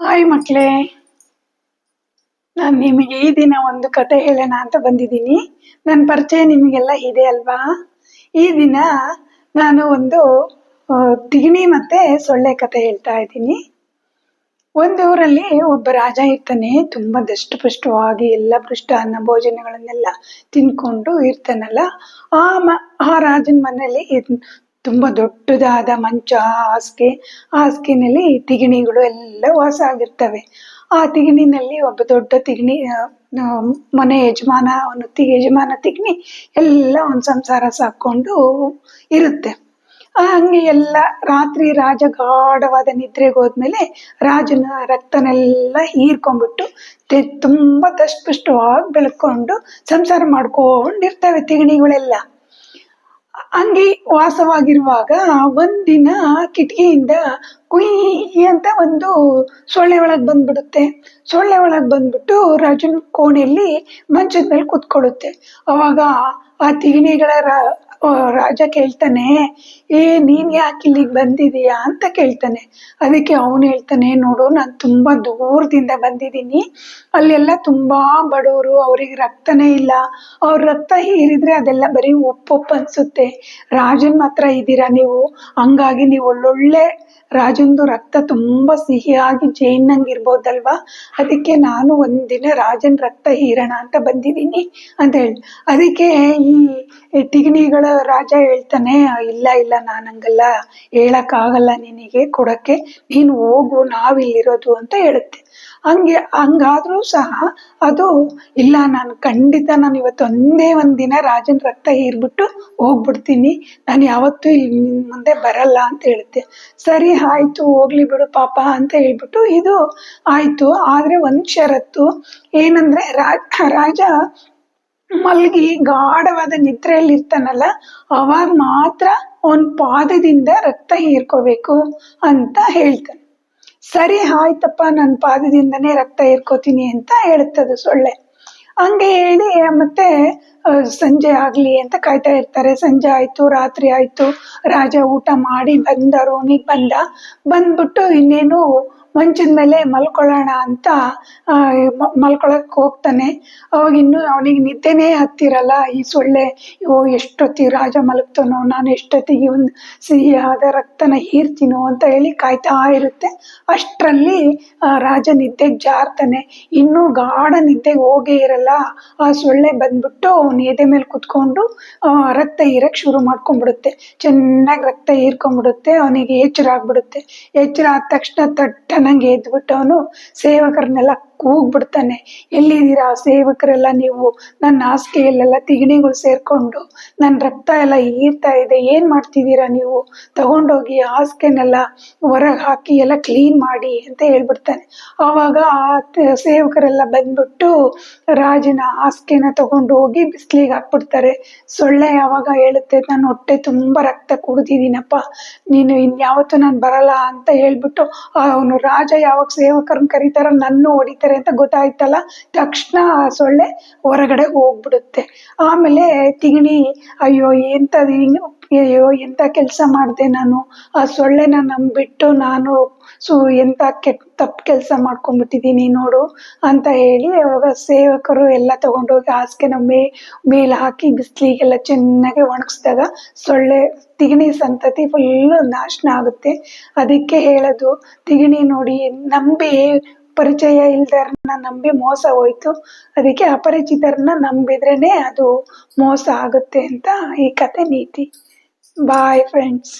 Hi ಮಕ್ಕಳೇ, ನಾನು ನಿಮಗೆ ಈ ದಿನ ಒಂದು ಕತೆ ಹೇಳೋಣ ಅಂತ ಬಂದಿದ್ದೀನಿ. ನನ್ನ ಪರಿಚಯ ನಿಮಗೆಲ್ಲ ಇದೆ ಅಲ್ವಾ. ಈ ದಿನ ನಾನು ಒಂದು ತಿಗಣಿ ಮತ್ತೆ ಸೊಳ್ಳೆ ಕತೆ ಹೇಳ್ತಾ ಇದ್ದೀನಿ. ಒಂದು ಊರಲ್ಲಿ ಒಬ್ಬ ರಾಜ ಇರ್ತಾನೆ. ತುಂಬಾ ದಷ್ಟಪುಷ್ಟವಾಗಿ ಎಲ್ಲ ಅನ್ನ ಭೋಜನಗಳನ್ನೆಲ್ಲ ತಿನ್ಕೊಂಡು ಇರ್ತಾನಲ್ಲ. ಆ ರಾಜನ ಮನೆಯಲ್ಲಿ ತುಂಬಾ ದೊಡ್ಡದಾದ ಮಂಚ, ಹಾಸಿಗೆನಲ್ಲಿ ತಿಗಣಿಗಳು ಎಲ್ಲ ವಾಸ ಆಗಿರ್ತವೆ. ಆ ತಿಗಣಿನಲ್ಲಿ ಒಬ್ಬ ದೊಡ್ಡ ತಿಗಣಿ ಮನೆ ಯಜಮಾನ ತಿಗಣಿ ಎಲ್ಲ ಒಂದು ಸಂಸಾರ ಸಾಕೊಂಡು ಇರುತ್ತೆ. ಹಂಗೆ ಎಲ್ಲ ರಾತ್ರಿ ರಾಜ ಗಾಢವಾದ ನಿದ್ರೆಗೆ ಹೋದ್ಮೇಲೆ ರಾಜನ ರಕ್ತನೆಲ್ಲ ಹೀರ್ಕೊಂಡ್ಬಿಟ್ಟು ತುಂಬಾ ದಷ್ಟಪುಷ್ಟವಾಗಿ ಬೆಳ್ಕೊಂಡು ಸಂಸಾರ ಮಾಡ್ಕೊಂಡಿರ್ತವೆ ತಿಗಣಿಗಳೆಲ್ಲ. ಹಂಗೆ ವಾಸವಾಗಿರುವಾಗ ಒಂದಿನ ಕಿಟಕಿಯಿಂದ ಕುಯ್ ಅಂತ ಒಂದು ಸೊಳ್ಳೆ ಒಳಗ್ ಬಂದ್ಬಿಡುತ್ತೆ. ಸೊಳ್ಳೆ ಒಳಗ್ ಬಂದ್ಬಿಟ್ಟು ರಾಜನ ಕೋಣೆಯಲ್ಲಿ ಮಂಚದ ಮೇಲೆ ಕೂತ್ಕೊಳ್ಳುತ್ತೆ. ಅವಾಗ ಆ ತಿಗಣಿಗಳ ರಾಜ ಕೇಳ್ತಾನೆ, ನೀನ್ ಯಾಕೆ ಇಲ್ಲಿಗೆ ಬಂದಿದೀಯಾ ಅಂತ ಕೇಳ್ತಾನೆ. ಅದಕ್ಕೆ ಅವನು ಹೇಳ್ತಾನೆ, ನೋಡು, ನಾನು ತುಂಬಾ ದೂರದಿಂದ ಬಂದಿದ್ದೀನಿ. ಅಲ್ಲೆಲ್ಲ ತುಂಬಾ ಬಡವರು, ಅವ್ರಿಗೆ ರಕ್ತನೇ ಇಲ್ಲ. ಅವ್ರ ರಕ್ತ ಹೀರಿದ್ರೆ ಅದೆಲ್ಲ ಬರೀ ಉಪ್ಪು ಅನ್ಸುತ್ತೆ. ರಾಜನ್ ಮಾತ್ರ ಇದ್ದೀರಾ ನೀವು, ಹಂಗಾಗಿ ನೀವು ಒಳ್ಳೊಳ್ಳೆ ರಾಜಂದು ರಕ್ತ ತುಂಬಾ ಸಿಹಿಯಾಗಿ ಜೇನ್ನಂಗೆ ಇರ್ಬೋದಲ್ವಾ. ಅದಕ್ಕೆ ನಾನು ಒಂದಿನ ರಾಜನ್ ರಕ್ತ ಹೀರೋಣ ಅಂತ ಬಂದಿದ್ದೀನಿ ಅಂತ ಹೇಳಿ. ಅದಕ್ಕೆ ಈ ತಿಗಣಿಗಳ ರಾಜ ಹೇಳ್ತಾನೆ, ಇಲ್ಲ ಇಲ್ಲ, ನಾನು ಹಂಗಲ್ಲ, ಹೇಳಕ್ಕಾಗಲ್ಲ ನಿನಗೆ ಕೊಡಕ್ಕೆ, ನೀನು ಹೋಗು, ನಾವಿಲ್ಲಿರೋದು ಅಂತ ಹೇಳುತ್ತೆ. ಹಂಗಾದ್ರೂ ಸಹ ಅದು ಇಲ್ಲ, ನಾನು ಖಂಡಿತ ನಾನು ಇವತ್ತು ಒಂದಿನ ರಾಜನ ರಕ್ತ ಹೀರ್ಬಿಟ್ಟು ಹೋಗ್ಬಿಡ್ತೀನಿ, ನಾನು ಯಾವತ್ತೂ ಇಲ್ಲಿ ಮುಂದೆ ಬರಲ್ಲ ಅಂತ ಹೇಳುತ್ತೆ. ಸರಿ ಆಯ್ತು, ಹೋಗ್ಲಿ ಬಿಡು ಪಾಪ ಅಂತ ಹೇಳ್ಬಿಟ್ಟು ಇದು ಆಯ್ತು. ಆದ್ರೆ ಒಂದ್ ಷರತ್ತು ಏನಂದ್ರೆ, ರಾಜ ಮಲ್ಗಿ ಗಾಢವಾದ ನಿದ್ರೆಯಲ್ಲಿ ಇರ್ತಾನಲ್ಲ, ಅವಾಗ ಮಾತ್ರ ಅವನ್ ಪಾದದಿಂದ ರಕ್ತ ಹೀರ್ಕೋಬೇಕು ಅಂತ ಹೇಳ್ತಾನೆ. ಸರಿ ಆಯ್ತಪ್ಪ, ನನ್ನ ಪಾದದಿಂದನೇ ರಕ್ತ ಹೀರ್ಕೋತೀನಿ ಅಂತ ಹೇಳುತ್ತದು ಸೊಳ್ಳೆ. ಹಂಗೆ ಹೇಳಿ ಮತ್ತೆ ಸಂಜೆ ಆಗ್ಲಿ ಅಂತ ಕಾಯ್ತಾ ಇರ್ತಾರೆ. ಸಂಜೆ ಆಯ್ತು, ರಾತ್ರಿ ಆಯ್ತು. ರಾಜ ಊಟ ಮಾಡಿ ರೂಮಿಗೆ ಬಂದ್ಬಿಟ್ಟು ಇನ್ನೇನು ಮಂಚದ ಮೇಲೆ ಮಲ್ಕೊಳ್ಳೋಣ ಅಂತ ಮಲ್ಕೊಳಕ್ ಹೋಗ್ತಾನೆ. ಅವಾಗ ಇನ್ನು ಅವನಿಗೆ ನಿದ್ದೆನೇ ಹತ್ತಿರಲ್ಲ. ಈ ಸೊಳ್ಳೆ ಎಷ್ಟೊತ್ತಿಗೆ ರಾಜ ಮಲಗ್ತಾನೋ, ನಾನು ಎಷ್ಟೊತ್ತಿಗೆ ಒಂದು ಸಿಹಿಯಾದ ರಕ್ತನ ಹೀರ್ತೀನೋ ಅಂತ ಹೇಳಿ ಕಾಯ್ತಾ ಇರುತ್ತೆ. ಅಷ್ಟರಲ್ಲಿ ರಾಜ ನಿದ್ದೆಗೆ ಜಾರ್ತಾನೆ. ಇನ್ನೂ ಗಾಢ ನಿದ್ದೆಗೆ ಹೋಗೇ ಇರಲ್ಲ. ಆ ಸೊಳ್ಳೆ ಬಂದ್ಬಿಟ್ಟು ಅವನ ಎದೆ ಮೇಲೆ ಕುತ್ಕೊಂಡು ರಕ್ತ ಹೀರಕ್ ಶುರು ಮಾಡ್ಕೊಂಡ್ಬಿಡುತ್ತೆ. ಚೆನ್ನಾಗಿ ರಕ್ತ ಹೀರ್ಕೊಂಡ್ಬಿಡುತ್ತೆ. ಅವನಿಗೆ ಎಚ್ಚರ ಆಗ್ಬಿಡುತ್ತೆ. ಎಚ್ಚರ ಆದ ತಕ್ಷಣ ತಟ್ಟನಂಗೆ ಎದ್ಬಿಟ್ಟು ಅವನು ಸೇವಕರನ್ನೆಲ್ಲ ಕೂಗ್ಬಿಡ್ತಾನೆ, ಎಲ್ಲಿದ್ದೀರಾ ಸೇವಕರೆಲ್ಲ ನೀವು? ನನ್ನ ಹಾಸಿಗೆಯಲ್ಲೆಲ್ಲ ತಿಗಣಿಗಳು ಸೇರ್ಕೊಂಡು ನನ್ನ ರಕ್ತ ಎಲ್ಲ ಹೀರ್ತಾ ಇದೆ, ಏನ್ ಮಾಡ್ತಿದ್ದೀರಾ ನೀವು? ತಗೊಂಡೋಗಿ ಹಾಸಿಗೆನೆಲ್ಲ ಹೊರಗೆ ಹಾಕಿ ಎಲ್ಲ ಕ್ಲೀನ್ ಮಾಡಿ ಅಂತ ಹೇಳ್ಬಿಡ್ತಾನೆ. ಆವಾಗ ಆ ಸೇವಕರೆಲ್ಲ ಬಂದ್ಬಿಟ್ಟು ರಾಜನ ಹಾಸಿಗೆನ ತಗೊಂಡು ಹೋಗಿ ಬಿಸಿಲಿಗೆ ಹಾಕ್ಬಿಡ್ತಾರೆ. ಸೊಳ್ಳೆ ಯಾವಾಗ ಹೇಳುತ್ತೆ, ನಾನು ಹೊಟ್ಟೆ ತುಂಬಾ ರಕ್ತ ಕುಡ್ದಿದ್ದೀನಪ್ಪ, ನೀನು ಇನ್ಯಾವತ್ತೂ ನಾನು ಬರಲ್ಲ ಅಂತ ಹೇಳ್ಬಿಟ್ಟು ಅವನು ರಾಜ ಯಾವಾಗ ಸೇವಕರನ್ನ ಕರೀತಾರ ನನ್ನ ಹೊಡಿತಾರೆ ಅಂತ ಗೊತ್ತಾಯ್ತಲ್ಲ, ತಕ್ಷಣ ಸೊಳ್ಳೆ ಹೊರಗಡೆ ಹೋಗ್ಬಿಡುತ್ತೆ. ಆಮೇಲೆ ತಿಗಣಿ, ಅಯ್ಯೋ ಎಂತ ಕೆಲಸ ಮಾಡಿದೆ ನಾನು, ಆ ಸೊಳ್ಳೆನ ನಂಬಿಟ್ಟು ನಾನು ಎಂತ ತಪ್ಪು ಕೆಲಸ ಮಾಡ್ಕೊಂಡ್ಬಿಟ್ಟಿದ್ದೀನಿ ನೋಡು ಅಂತ ಹೇಳಿ, ಅವಾಗ ಸೇವಕರು ಎಲ್ಲ ತಗೊಂಡೋಗಿ ಹಾಸಿಗೆನ ಮೇಲೆ ಹಾಕಿ ಬಿಸಿಲಿಗೆಲ್ಲ ಚೆನ್ನಾಗಿ ಒಣಗಿಸಿದಾಗ ತಿಗಣಿ ಸಂತತಿ ಫುಲ್ಲು ನಾಶನ ಆಗುತ್ತೆ. ಅದಕ್ಕೆ ಹೇಳೋದು, ತಿಗಣಿ ನೋಡಿ, ನಂಬಿ ಪರಿಚಯ ಇಲ್ದರನ್ನ ನಂಬಿ ಮೋಸ ಹೋಯ್ತು. ಅದಕ್ಕೆ ಅಪರಿಚಿತರನ್ನ ನಂಬಿದ್ರೇನೆ ಅದು ಮೋಸ ಆಗುತ್ತೆ ಅಂತ ಈ ಕತೆ ನೀತಿ. Bye friends.